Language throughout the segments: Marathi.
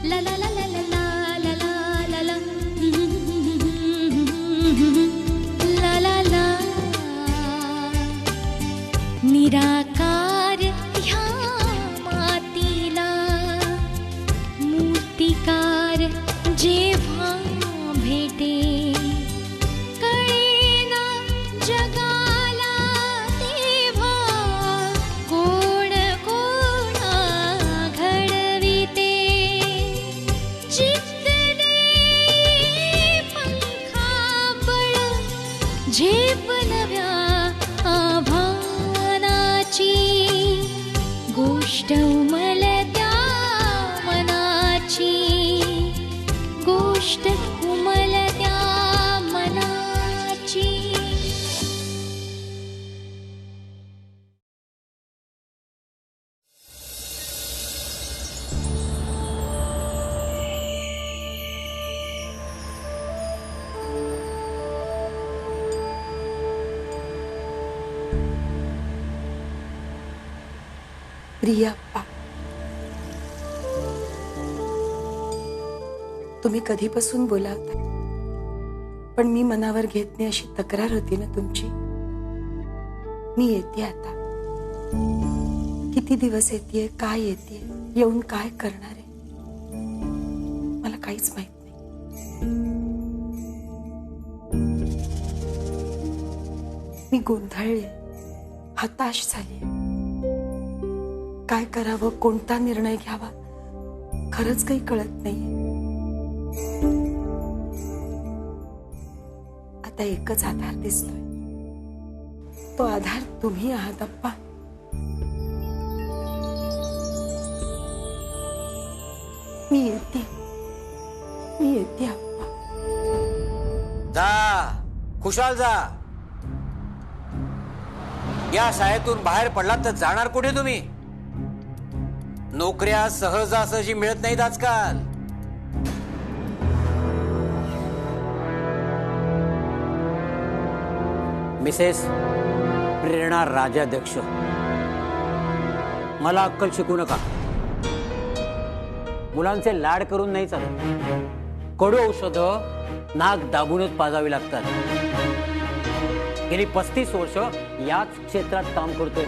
La la la la la la la la la la la la निराकार ह्या मातीला मूर्तिकार जेव्हा भेटे कळेना जगाला तेव्हा कोण कोणा घडविते चित्तने पंखाबळ झेप नव्या आभानाची गोष्ट उमलत्या मनाची गोष्ट उमलत्या मनाची. प्रियाप्पा, तुम्ही कधीपासून बोलावता, पण मी मनावर घेत नाही अशी तक्रार होती ना तुमची. मी येते आता. किती दिवस येते, काय येते, येऊन काय करणार आहे मला काहीच माहित नाही. मी गोंधळले, हताश झाले. काय करावं, कोणता निर्णय घ्यावा खरंच काही कळत नाहीये. आता एकच आधार दिसतोय, तो आधार तुम्ही आहात अप्पा. मी येते अप्पा. जा, खुशाल जा. या शाळेतून बाहेर पडलात तर जाणार कुठे तुम्ही? नोकऱ्या सहजासहजी मिळत नाहीत आजकाल. मिसेस प्रेरणा राजाध्यक्ष, मला अक्कल शिकू नका. मुलांचे लाड करून नाही चालत. कडू औषधं नाक दाबूनच पाजावी लागतात. गेली 35 वर्ष याच क्षेत्रात काम करतोय.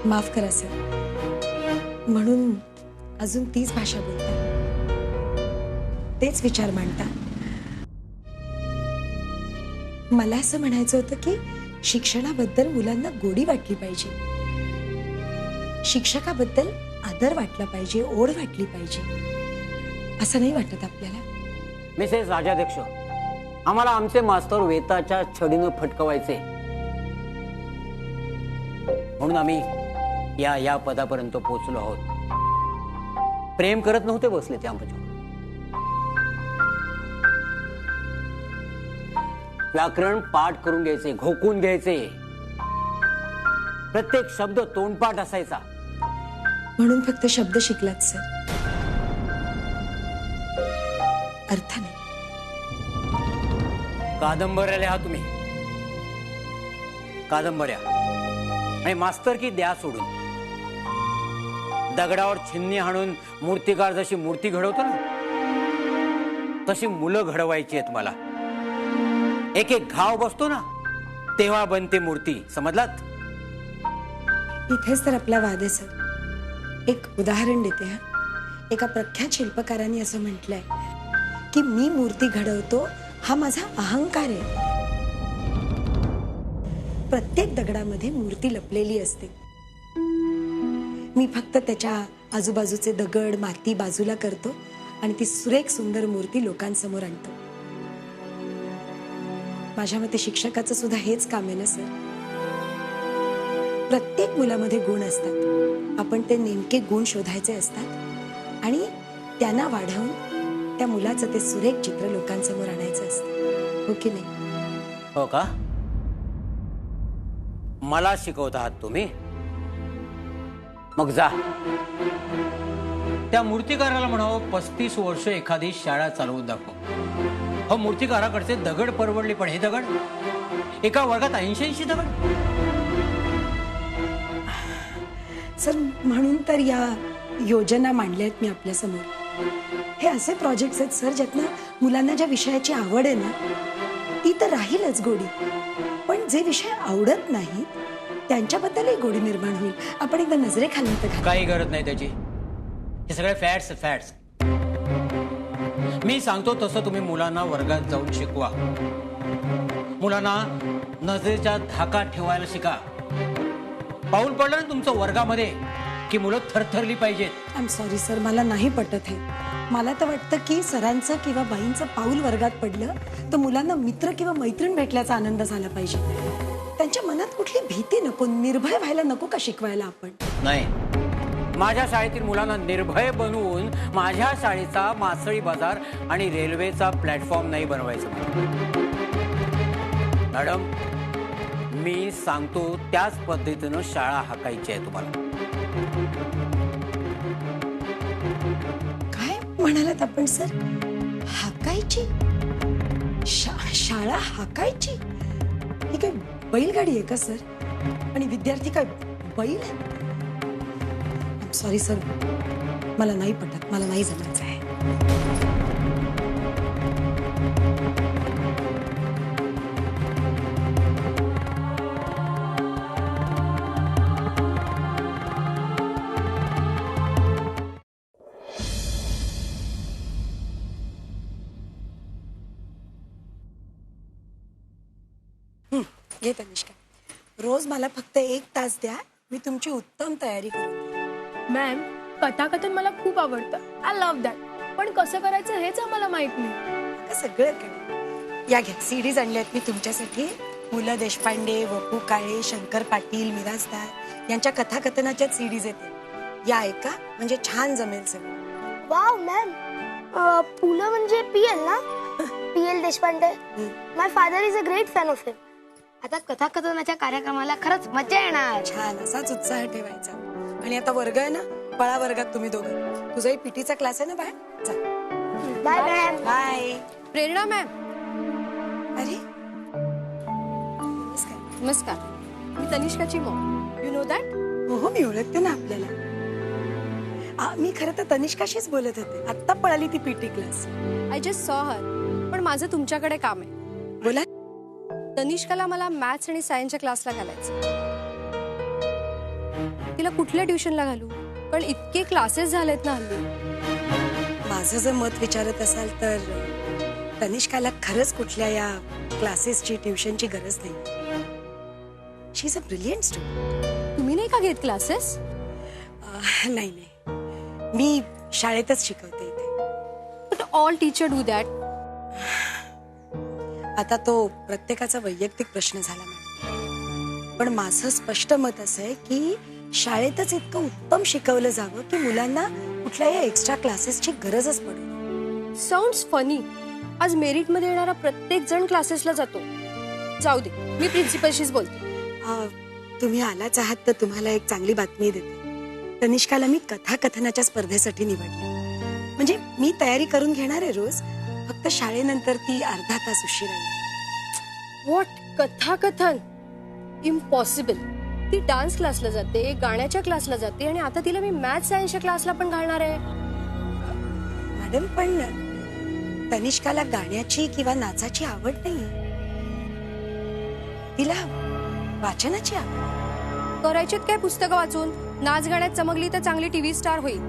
माफ करा सर, म्हणून अजून तीच भाषा बोलता, तेच विचार मांडता. मला असं म्हणायचं होतं की शिक्षणाबद्दल मुलांना गोडी वाटली पाहिजे, शिक्षकाबद्दल आदर वाटला पाहिजे, ओढ वाटली पाहिजे. असं नाही वाटत आपल्याला? मिसेस राजाध्यक्ष, आम्हाला आमचे मास्तर वेताच्या छडीनं फटकवायचे, म्हणून आम्ही या पदापर्यंत पोहोचलो आहोत. प्रेम करत नव्हते बसले त्या आमच्यावर. व्याकरण पाठ करून घ्यायचे, घोकून घ्यायचे, प्रत्येक शब्द तोंडपाठ असायचा. म्हणून फक्त शब्द शिकलात सर, अर्थ नाही. कादंबऱ्या लिहा तुम्ही, कादंबऱ्या. आणि मास्तर की द्या सोडून. दगडावर छिन्नी हाणून मूर्तिकार जशी मूर्ती घडवतो ना, तशी मुलं घडवायची आहेत मला. एक एक घाव बसतो ना, तेव्हा बनते मूर्ती. समजलात? इथेच तर आपला वाद आहे सर. एक उदाहरण देते. एका प्रख्यात शिल्पकाराने असं म्हटलंय की मी मूर्ती घडवतो हा माझा अहंकार आहे. प्रत्येक दगडामध्ये मूर्ती लपलेली असते. मी फक्त त्याच्या आजूबाजूचे दगड, माती बाजूला करतो आणि ती सुरेख सुंदर मूर्ती लोकांसमोर आणतो. माझ्या मते शिक्षकाचं सुद्धा हेच काम आहे ना सर. प्रत्येक मुलामध्ये गुण असतात, आपण ते नेमके गुण शोधायचे असतात आणि त्यांना वाढवून त्या मुलाचं ते सुरेख चित्र लोकांसमोर आणायचं असतं. हो की नाही? हो का? मला शिकवत आहात तुम्ही? मग जा. त्या मूर्तिकाराला म्हणावं 35 वर्ष एखादी शाळा चालवून दाखव. हो, मूर्तिकाराकडचे दगड परवडले, पण हे दगड एका वर्गात 80 दगड. सर, म्हणून तर या योजना मांडल्या आहेत मी आपल्या समोर. हे असे प्रोजेक्ट्स आहेत सर, ज्यातनं मुलांना ज्या विषयाची आवड आहे ना ती तर राहीलच गोडी, पण जे विषय आवडत नाही त्यांच्याबद्दलही गोडी निर्माण होईल. आपण एकदा नजरेखाली तर काही गरज नाही त्याची. हे सगळे फॅट्स. मी सांगतो तसं तुम्ही मुलांना वर्गात जाऊन शिकवा. मुलांना नजरेच्या धाकात ठेवायला शिका. पाऊल पडलं ना तुमचं वर्गामध्ये की मुलं थरथरली पाहिजेत. आय एम सॉरी सर, मला नाही पटत हे. मला तर वाटतं की सरांचं किंवा बाईंचं पाऊल वर्गात पडलं तर मुलांना मित्र किंवा मैत्रीण भेटल्याचा आनंद झाला पाहिजे. त्यांच्या मनात कुठली भीती नको, निर्भय व्हायला नको का शिकवायला आपण? नाही, माझ्या शाळेतील मुलांना निर्भय बनवून माझ्या शाळेचा मासळी बाजार आणि रेल्वेचा प्लॅटफॉर्म नाही बनवायचं. मॅडम, मी सांगतो त्याच पद्धतीनं शाळा हाकायची आहे तुम्हाला. काय म्हणालात आपण सर? हाकायची? शाळा हाकायची? ही काय बैलगाडी आहे का सर? आणि विद्यार्थी काय बैल? सॉरी सर, मला नाही पटत, मला नाही जमायचं आहे. घे तनिष्का, रोज मला फक्त 1 तास द्या, मी तुमची उत्तम तयारी करू. मॅम, कथाकथन मला खूप आवडतं. I love that. पण कसं करायचं हेच आम्हाला माहित नाही. का सगळं काय? या घ्या, सीडीज आणल्यात मी तुमच्यासाठी. पु ल देशपांडे, वपू काळे, शंकर पाटील, मिरासदार यांच्या कथाकथनाच्या सीडीज येते. या ऐका, म्हणजे छान जमेल सगळं. वाव मॅम, पुलं म्हणजे PL ना? PL Deshpande. My father is a great fan of him. आता कथाकथनाच्या कार्यक्रमाला खरंच मजा येणार. छान, असाच उत्साह ठेवायचा. आणि आता वर्ग आहे ना, पळा वर्गात तुम्ही दोघं. तुझाही पीटीचा क्लास आहे ना बाहेर, जा. Bye ma'am. Bye. Prerna ma'am. अरे नमस्कार. मी तनिष्काची मॉम. You know that? हो, मी ओळखते ना आपल्याला. मी खरं तर तनिष्काशीच बोलत होते. आत्ता पळाली ती PT class. I just saw her. पण माझं तुमच्याकडे काम आहे. बोला. तनिष्काला मला मॅथ्स आणि सायन्सच्या क्लासला घालायचं. तिला कुठल्या ट्युशनला घालू? पण इतके क्लासेस झालेत ना हल्ली. माझं जर मत विचारत असाल तर तनिष्काला खरंच कुठल्या या क्लासेसची, ट्युशनची गरज नाही. शी इज अ ब्रिलियंट स्टुडंट. तुम्ही नाही का घेत क्लासेस? नाही, मी शाळेतच शिकवते इथे. But all teacher do that. आता तो प्रत्येकाचा वैयक्तिक प्रश्न झाला मॅडम. पण माझं स्पष्ट मत असं आहे की शाळेतच इतकं उत्तम शिकवलं जावं की मुलांना कुठल्या या एक्स्ट्रा क्लासेसची गरजच पडू. Sounds funny. आज मेरिट मध्ये येणारा प्रत्येक जण क्लासेसला जातो. जाऊ दे, मी प्रिन्सिपलशीच बोलते. तुम्ही आलाच आहात तर तुम्हाला एक चांगली बातमी देते. तनिष्काला मी कथाकथनाच्या स्पर्धेसाठी निवडले. म्हणजे मी तयारी करून घेणार आहे रोज, फक्त शाळेनंतर ती अर्धा तास उशिरा येईल. व्हॉट? कथाकथन? इम्पॉसिबल. ती डान्स क्लासला जाते, गाण्याच्या क्लासला जाते, आणि आता तिला मी मॅथ्स सायन्सच्या क्लासला पण घालणार आहे. मॅडम, पण तनिष्काला गाण्याची किंवा नाचाची आवड नाही. तिला वाचनाची आवड. करायचीत काय पुस्तकं वाचून? नाच गाण्यात चमकली तर चांगली टीव्ही स्टार होईल.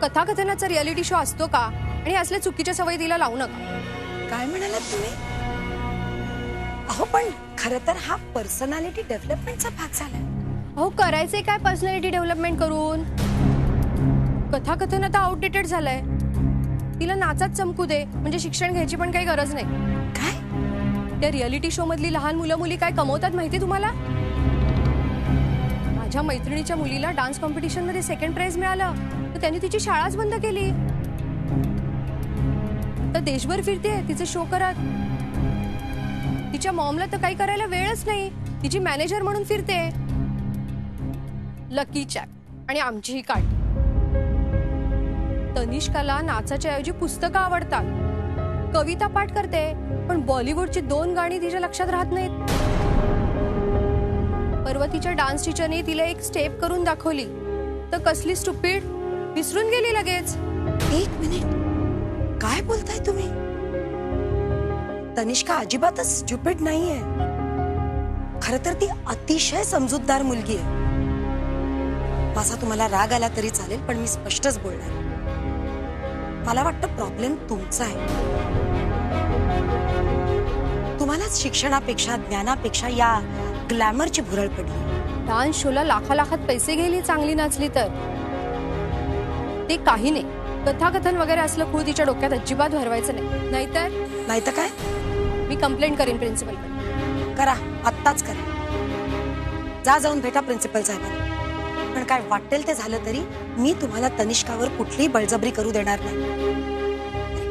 कथाकथनाचा रियालिटी शो असतो का? आणि असल्या चुकीच्या सवयी तिला लावू नका. काय म्हणालात तुम्ही? अहो, पण खरं तर हा पर्सनॅलिटी डेव्हलपमेंटचा भाग झाला. अहो, करायचंय काय पर्सनॅलिटी डेव्हलपमेंट करून? कथाकथन आता आउटडेटेड झालंय. तिला नाचात चमकू दे, म्हणजे शिक्षण घ्यायची पण काही गरज नाही. काय? त्या रियालिटी शो मधली लहान मुलं मुली काय कमवतात माहिती तुम्हाला? माझ्या मैत्रिणीच्या मुलीला डान्स कॉम्पिटिशन मध्ये 2nd प्राइज मिळालं, तर त्यांनी तिची शाळाच बंद केली. तर देशभर फिरते तिचे शो करत. तिच्या मॉमला तर काही करायला वेळच नाही, तिची मॅनेजर म्हणून फिरते. लकी चॅक आणि आमची ही काठी. तनिष्काला नाचाच्या ऐवजी पुस्तकं आवडतात. कविता पाठ करते, पण बॉलिवूडची 2 गाणी तिच्या लक्षात राहत नाहीत. परवा तिच्या डान्स टीचरने तिला एक स्टेप करून दाखवली, तर कसली स्टुपिड, विसरून गेली लगेच. 1 मिनिट, काय बोलताय तुम्ही? तनिष्का अजिबातच स्टुपिड नाहीये. खरं तर ती अतिशय समजूतदार मुलगी आहे. माझा तुम्हाला राग आला तरी चालेल, पण मी स्पष्टच बोलणार. मला वाटतं प्रॉब्लेम तुमचा आहे. तुम्हालाच शिक्षणापेक्षा ज्ञानापेक्षा या ग्लॅमरची भुरळ पडली. डान्स शोला लाखात पैसे गेली चांगली नाचली तर. ते काही नाही, कथाकथन वगैरे असलं खूळ तिच्या डोक्यात अजिबात भरवायचं नाही. नाहीतर काय? मी कंप्लेंट करीन प्रिन्सिपल. करा, आत्ताच करा. जाऊन भेटा प्रिन्सिपल साहेबांना. पण काय वाटेल ते झालं तरी मी तुम्हाला तनिष्कावर कुठलीही बळजबरी करू देणार नाही.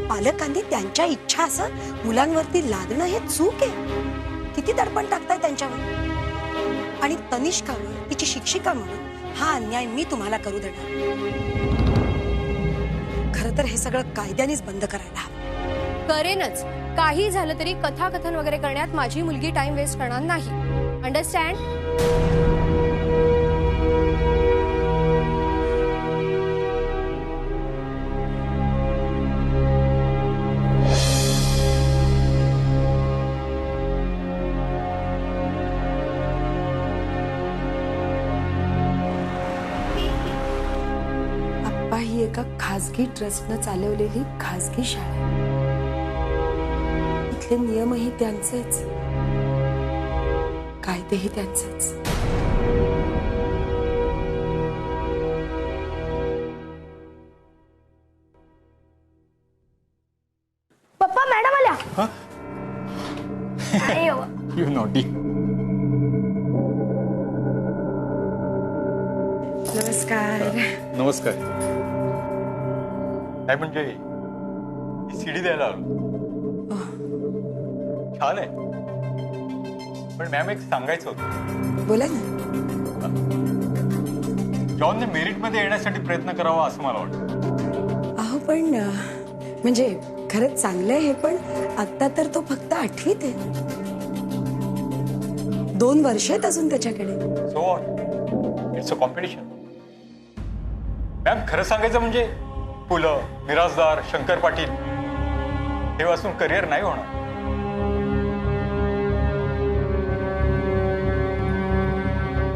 पालकांनी त्यांच्या इच्छा असं मुलांवरती लादणं हे चूक आहे. किती दडपण टाकताय त्यांच्यावर. आणि तनिष्कावर तिची शिक्षिका म्हणून हा अन्याय मी तुम्हाला करू देणार. खरं तर हे सगळं कायद्यानेच बंद करायला हवं. करेनच. काही झालं तरी कथाकथन वगैरे करण्यात माझी मुलगी टाइम वेस्ट करणार नाही. अंडरस्टँड? आप्पा ही एका खासगी ट्रस्टनं चालवलेली खासगी शाळा आहे. इथले नियमही त्यांचेच, कायदेही त्यांचेच. पप्पा, मॅडम आल्या. अरे वा. You naughty. नमस्कार. नमस्कार. काय म्हणजे ही सीडी द्यायला आलो. छान आहे, पण मॅम एक सांगायचं होतं. बोला ना. जॉनने मेरिट मध्ये येण्यासाठी प्रयत्न करावा असं मला वाटतं. अहो पण म्हणजे खरंच चांगलं आहे हे, पण आता तर तो फक्त 8वीत आहे. 2 वर्ष आहेत अजून त्याच्याकडे. So what, it's a competition. Ma'am खरं सांगायचं म्हणजे पुलं, मिरासदार, शंकर पाटील हे वाचून करिअर नाही होणार.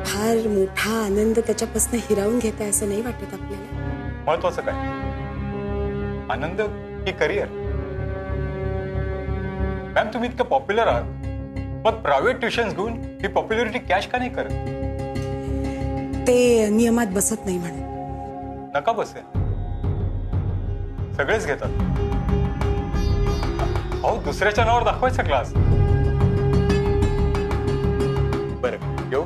फार मोठा आनंद त्याच्यापासून हिरावून घेताय असं नाही वाटत आपल्याला. महत्वाचं काय, आनंद की करिअर? मॅम तुम्ही इतकं पॉप्युलर आहात, पण प्रायव्हेट ट्युशन्स घेऊन ही पॉप्युलरिटी कॅश का नाही करत? ते नियमात बसत नाही म्हणून. नका बसेल, सगळेच घेतात. अहो दुसऱ्याच्या नावावर दाखवायचा क्लास. बरं येऊ.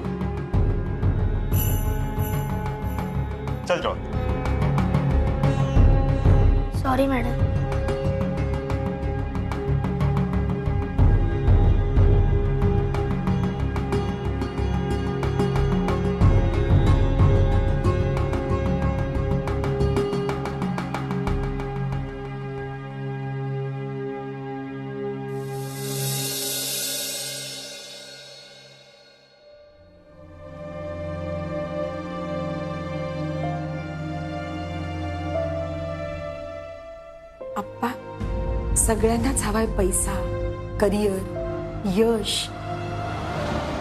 चल जॉन. Sorry madam. आप्पा, सगळ्यांनाच हवाय पैसा, करिअर, यश.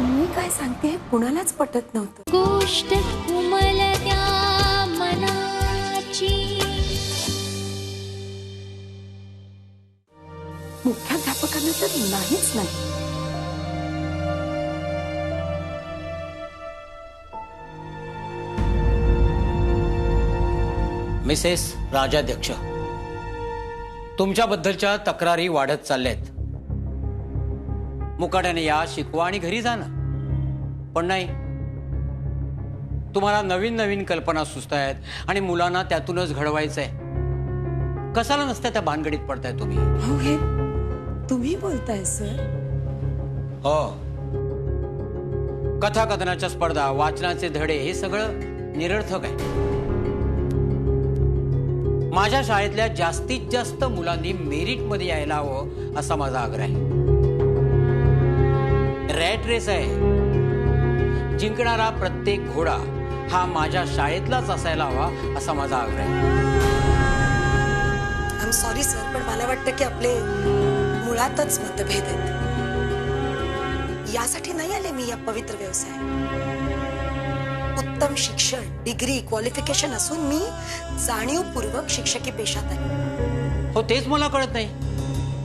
मी काय सांगते हे कुणालाच पटत नव्हतं. गोष्ट उमलत्या मनाची. मुख्याध्यापकांना तर नाहीच नाही. मिसेस राजाध्यक्ष, तुमच्याबद्दलच्या तक्रारी वाढत चालल्यात. मुकाट्याने या, शिकवा आणि घरी जा ना. पण नाही, तुम्हाला नवीन नवीन कल्पना सुचतायत आणि मुलांना त्यातूनच घडवायचंय. कशाला नसत्या त्या भानगडीत पडताय तुम्ही? हो, हे तुम्ही बोलताय सर? हो, कथाकथनाच्या स्पर्धा, वाचनाचे धडे हे सगळं निरर्थक आहे. माझ्या शाळेतल्या जास्तीत जास्त मुलांनी मेरिटमध्ये यायला हवं असा माझा आग्रह आहे. रॅट रेस आहे. जिंकणारा प्रत्येक घोडा हा माझ्या शाळेतलाच असायला हवा असा माझा आग्रह आहे. आय एम सॉरी सर, पण मला वाटतं की आपले मुळातच मतभेद आहेत. यासाठी नाही आले मी या पवित्र व्यवसायात. उत्तम शिक्षण, डिग्री, क्वालिफिकेशन असून मी जाणीवपूर्वक शिक्षकी पेशात आले. हो, तेच मला कळत नाही.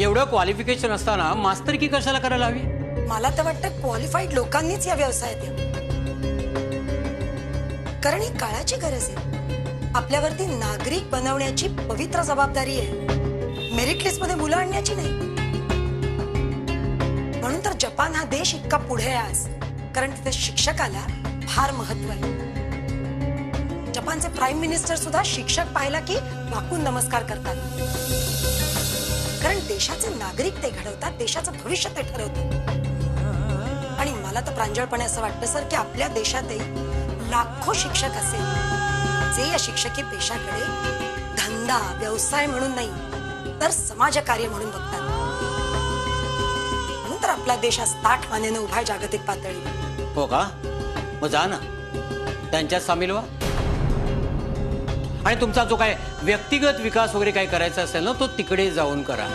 एवढं क्वालिफिकेशन असताना मास्तरकी कशाला करायला हवी? मला तर वाटतं क्वालिफाईड लोकांनीच या व्यवसायात यावं. कारण ही काळाची गरज आहे. आपल्यावरती नागरिक बनवण्याची पवित्र जबाबदारी आहे, मेरिट लिस्ट मध्ये मुलं आणण्याची नाही. म्हणून तर जपान हा देश इतका पुढे आहे आज, कारण तिथे शिक्षकाला फार महत्व आहे. जपानचे प्राईम मिनिस्टर सुद्धा शिक्षक पाहिला की वाकून नमस्कार करतात. कारण देशाचे नागरिक ते घडवतात, देशाचं भविष्य ते ठरवतात. आणि मला तर प्रांजळपणे असं वाटतं सर की आपल्या देशातही लाखो शिक्षक असेल जे या शिक्षकी पेशाकडे धंदा, व्यवसाय म्हणून नाही तर समाजकार्य म्हणून बघतात. म्हणून तर आपला देश आज ताठ मानेनं उभा आहे जागतिक पातळीवर. हो का? मग जा ना, त्यांच्यात सामील व्हा. आणि तुमचा जो काय व्यक्तिगत विकास वगैरे काय करायचा असेल ना, तो तिकडे जाऊन करा.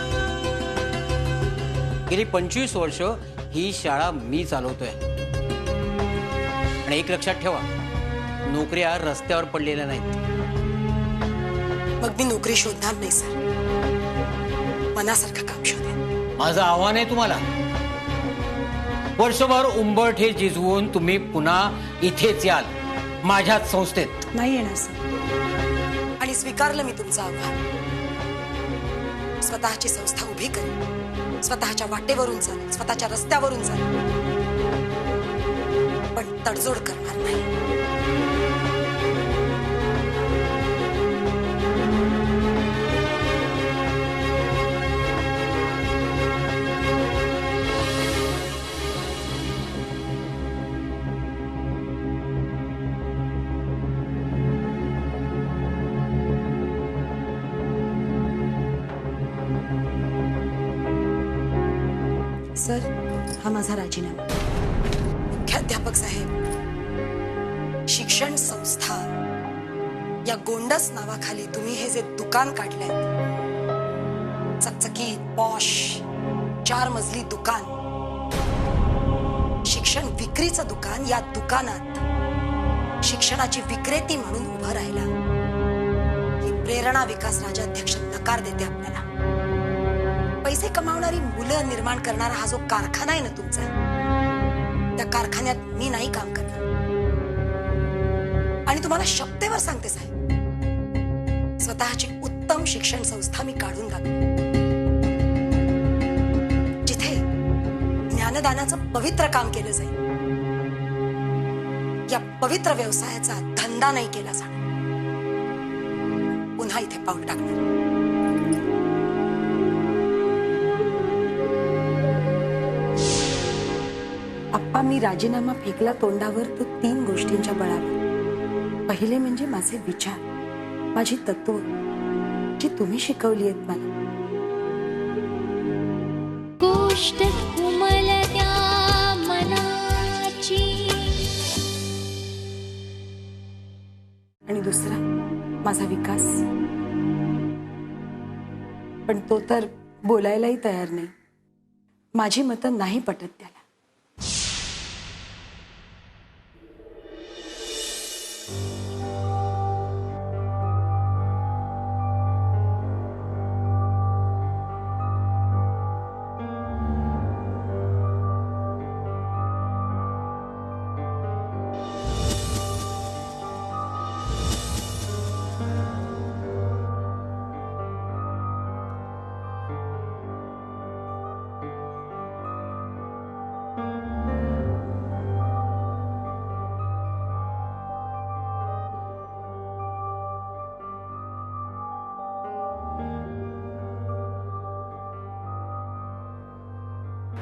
गेली 25 वर्ष ही शाळा मी चालवतोय. आणि एक लक्षात ठेवा, नोकऱ्या रस्त्यावर पडलेल्या नाहीत. मग मी नोकरी शोधणार नाही सर, मनासारखं काम शोधेन. माझं आव्हान आहे तुम्हाला. वर्षभर उंबरठे हे झिजवून तुम्ही पुन्हा इथेच याल, माझ्याच संस्थेत. नाही येणार सर. आणि स्वीकारलं मी तुमचं आव्हान. स्वतःची संस्था उभी करेन, स्वतःच्या वाटेवरून चालेल, स्वतःच्या रस्त्यावरून चालेल, पण तडजोड करणार नाही. सर, हा माझा राजीनामा. मुख्याध्यापक साहेब, शिक्षण संस्था या गोंडस नावाखाली तुम्ही हे जे दुकान काढलंय, चकचकीत पॉश 4 मजली दुकान, शिक्षण विक्रीचं दुकान, या दुकानात शिक्षणाची विक्रेती म्हणून उभं राहिला ही प्रेरणा विकास राज्याध्यक्ष नकार देते आपल्याला. पैसे कमावणारी मुलं निर्माण करणारा हा जो कारखाना आहे ना तुमचा, त्या कारखान्यात मी नाही काम करणार. आणि तुम्हाला शब्देवर सांगते साहेब, स्वतःची उत्तम शिक्षण संस्था मी काढून टाकते, जिथे ज्ञानदानाचं पवित्र काम केलं जाईल. या पवित्र व्यवसायाचा धंदा नाही केला जाणार. पुन्हा इथे पाऊल टाकणार. आप्पा, मी राजीनामा फेकला तोंडावर तो 3 गोष्टींच्या बळावर. पहिले म्हणजे माझे विचार, माझी तत्व जी तुम्ही शिकवली आहेत मला. गोष्ट उमलत्या मनाची. आणि दुसरा माझा विकास, पण तो तर बोलायलाही तयार नाही. माझी मतं नाही पटत त्याला.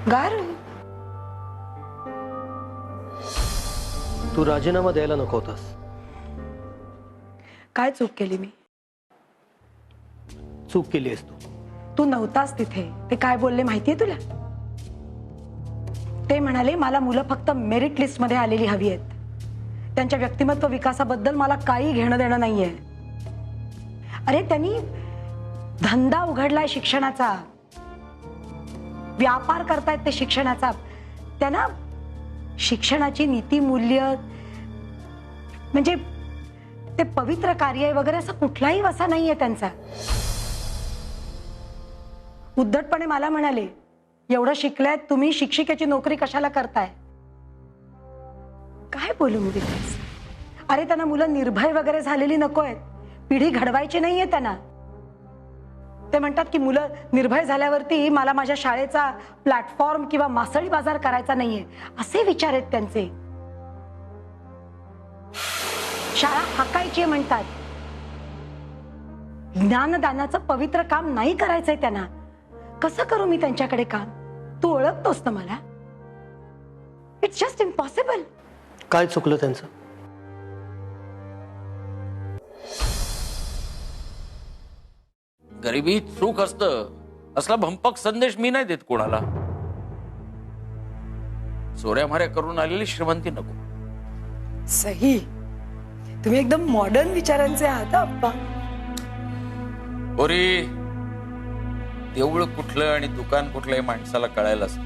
गार तू राजीनामा द्यायला नको होतास. काय चूक केली मी? चूक केली आहेस तू. तू नव्हतास तिथे. ते काय बोलले माहितीये तुला? ते म्हणाले मला मुलं फक्त मेरिट लिस्ट मध्ये आलेली हवी आहेत. त्यांच्या व्यक्तिमत्व विकासाबद्दल मला काही घेणं देणं नाहीये. अरे त्यांनी धंदा उघडलाय शिक्षणाचा, व्यापार करतायत ते शिक्षणाचा. त्यांना शिक्षणाची नीती मूल्य म्हणजे ते पवित्र कार्य वगैरे असा कुठलाही वसा नाहीये त्यांचा. उद्धटपणे मला म्हणाले एवढं शिकल्यात तुम्ही, शिक्षिकेची नोकरी कशाला करताय? काय बोलू मी विकास? अरे त्यांना मुलं निर्भय वगैरे झालेली नको आहेत, पिढी घडवायची नाहीये त्यांना. ते म्हणतात की मुलं निर्भय झाल्यावरती मला माझ्या शाळेचा प्लॅटफॉर्म किंवा मासळी बाजार करायचा नाहीये, असे विचार आहेत त्यांचे. शाळा हाकायची म्हणतात. ज्ञानदानाचं पवित्र काम नाही करायचंय त्यांना. कसं करू मी त्यांच्याकडे काम? तू ओळखतोस ना मला. It's just impossible. काय चुकलं त्यांचं? गरिबी सुख असतं असला भंपक संदेश मी नाही देत कोणाला. चोऱ्या माऱ्या करून आलेली श्रीमंती नको. सही. तुम्ही एकदम मॉडर्न विचारांचे आहात अप्पा. ओरी देऊळ कुठलं आणि दुकान कुठलं हे माणसाला कळायलाच